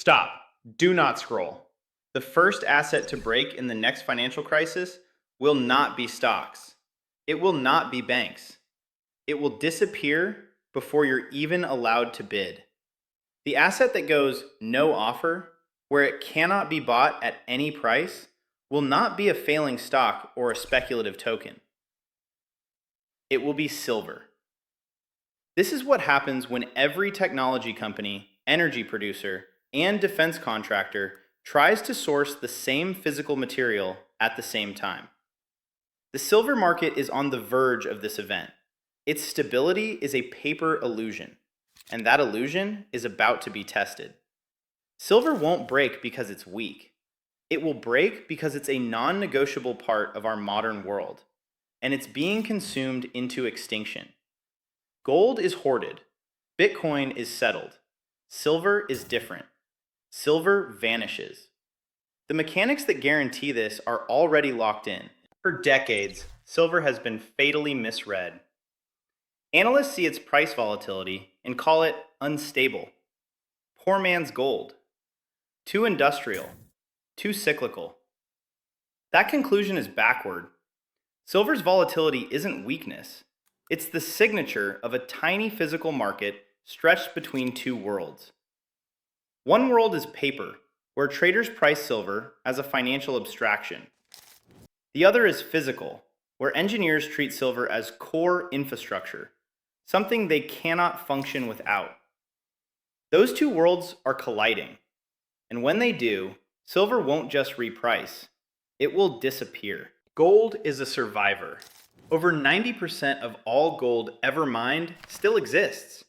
Stop. Do not scroll. The first asset to break in the next financial crisis will not be stocks. It will not be banks. It will disappear before you're even allowed to bid. The asset that goes no offer, where it cannot be bought at any price, will not be a failing stock or a speculative token. It will be silver. This is what happens when every technology company, energy producer, and defense contractor tries to source the same physical material at the same time. The silver market is on the verge of this event. Its stability is a paper illusion, and that illusion is about to be tested. Silver won't break because it's weak. It will break because it's a non-negotiable part of our modern world, and it's being consumed into extinction. Gold is hoarded. Bitcoin is settled. Silver is different. Silver vanishes. The mechanics that guarantee this are already locked in. For decades, silver has been fatally misread. Analysts see its price volatility and call it unstable. Poor man's gold. Too industrial. Too cyclical. That conclusion is backward. Silver's volatility isn't weakness. It's the signature of a tiny physical market stretched between two worlds. One world is paper, where traders price silver as a financial abstraction. The other is physical, where engineers treat silver as core infrastructure, something they cannot function without. Those two worlds are colliding, and when they do, silver won't just reprice, it will disappear. Gold is a survivor. Over 90% of all gold ever mined still exists,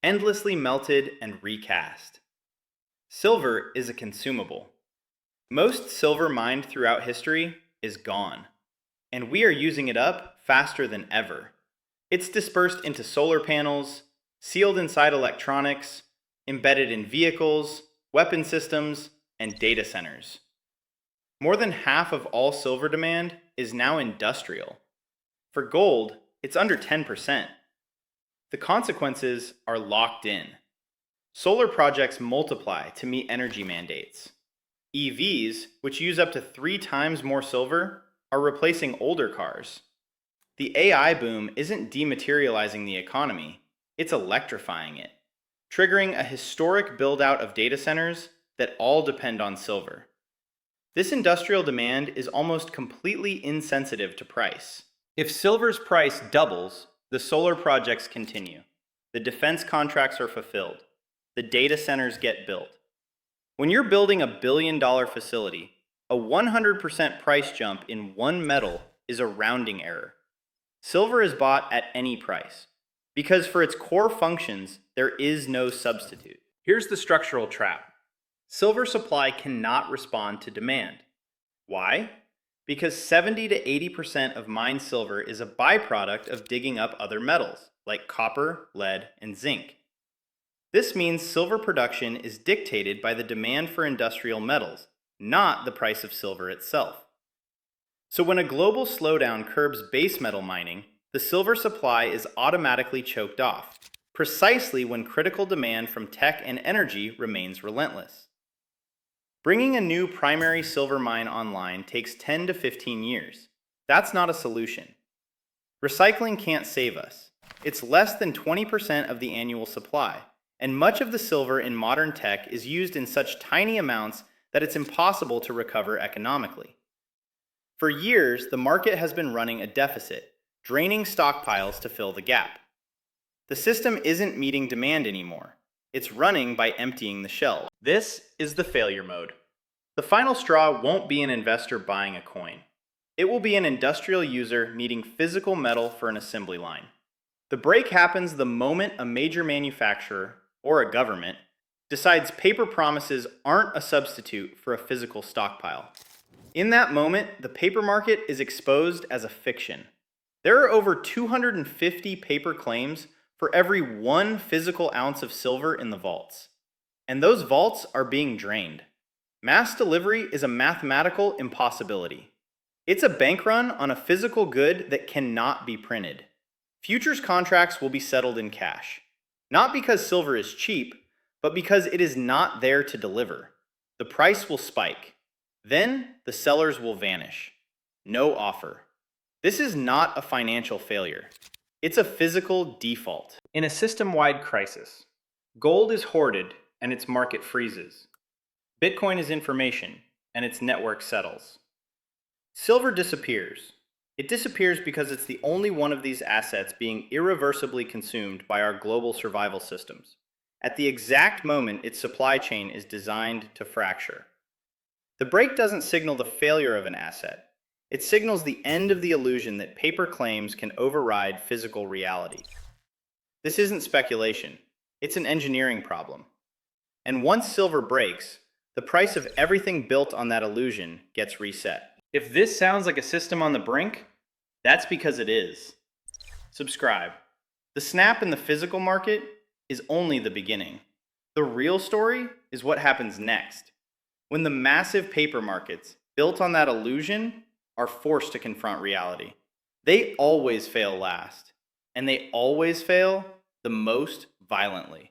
endlessly melted and recast. Silver is a consumable. Most silver mined throughout history is gone, and we are using it up faster than ever. It's dispersed into solar panels, sealed inside electronics, embedded in vehicles, weapon systems, and data centers. More than half of all silver demand is now industrial. For gold, it's under 10%. The consequences are locked in. Solar projects multiply to meet energy mandates. EVs, which use up to 3 times more silver, are replacing older cars. The AI boom isn't dematerializing the economy, it's electrifying it, triggering a historic build-out of data centers that all depend on silver. This industrial demand is almost completely insensitive to price. If silver's price doubles, the solar projects continue. The defense contracts are fulfilled. The data centers get built. When you're building a billion-dollar facility, a 100% price jump in one metal is a rounding error. Silver is bought at any price, because for its core functions, there is no substitute. Here's the structural trap. Silver supply cannot respond to demand. Why? Because 70 to 80% of mined silver is a byproduct of digging up other metals, like copper, lead, and zinc. This means silver production is dictated by the demand for industrial metals, not the price of silver itself. So when a global slowdown curbs base metal mining, the silver supply is automatically choked off, precisely when critical demand from tech and energy remains relentless. Bringing a new primary silver mine online takes 10 to 15 years. That's not a solution. Recycling can't save us. It's less than 20% of the annual supply, and much of the silver in modern tech is used in such tiny amounts that it's impossible to recover economically. For years, the market has been running a deficit, draining stockpiles to fill the gap. The system isn't meeting demand anymore. It's running by emptying the shelves. This is the failure mode. The final straw won't be an investor buying a coin. It will be an industrial user needing physical metal for an assembly line. The break happens the moment a major manufacturer, or a government, decides paper promises aren't a substitute for a physical stockpile. In that moment, the paper market is exposed as a fiction. There are over 250 paper claims for every 1 physical ounce of silver in the vaults. And those vaults are being drained. Mass delivery is a mathematical impossibility. It's a bank run on a physical good that cannot be printed. Futures contracts will be settled in cash. Not because silver is cheap, but because it is not there to deliver. The price will spike. Then the sellers will vanish. No offer. This is not a financial failure. It's a physical default. In a system-wide crisis, gold is hoarded and its market freezes. Bitcoin is information and its network settles. Silver disappears. It disappears because it's the only one of these assets being irreversibly consumed by our global survival systems, at the exact moment its supply chain is designed to fracture. The break doesn't signal the failure of an asset. It signals the end of the illusion that paper claims can override physical reality. This isn't speculation. It's an engineering problem. And once silver breaks, the price of everything built on that illusion gets reset. If this sounds like a system on the brink, that's because it is. Subscribe. The snap in the physical market is only the beginning. The real story is what happens next, when the massive paper markets built on that illusion are forced to confront reality. They always fail last, and they always fail the most violently.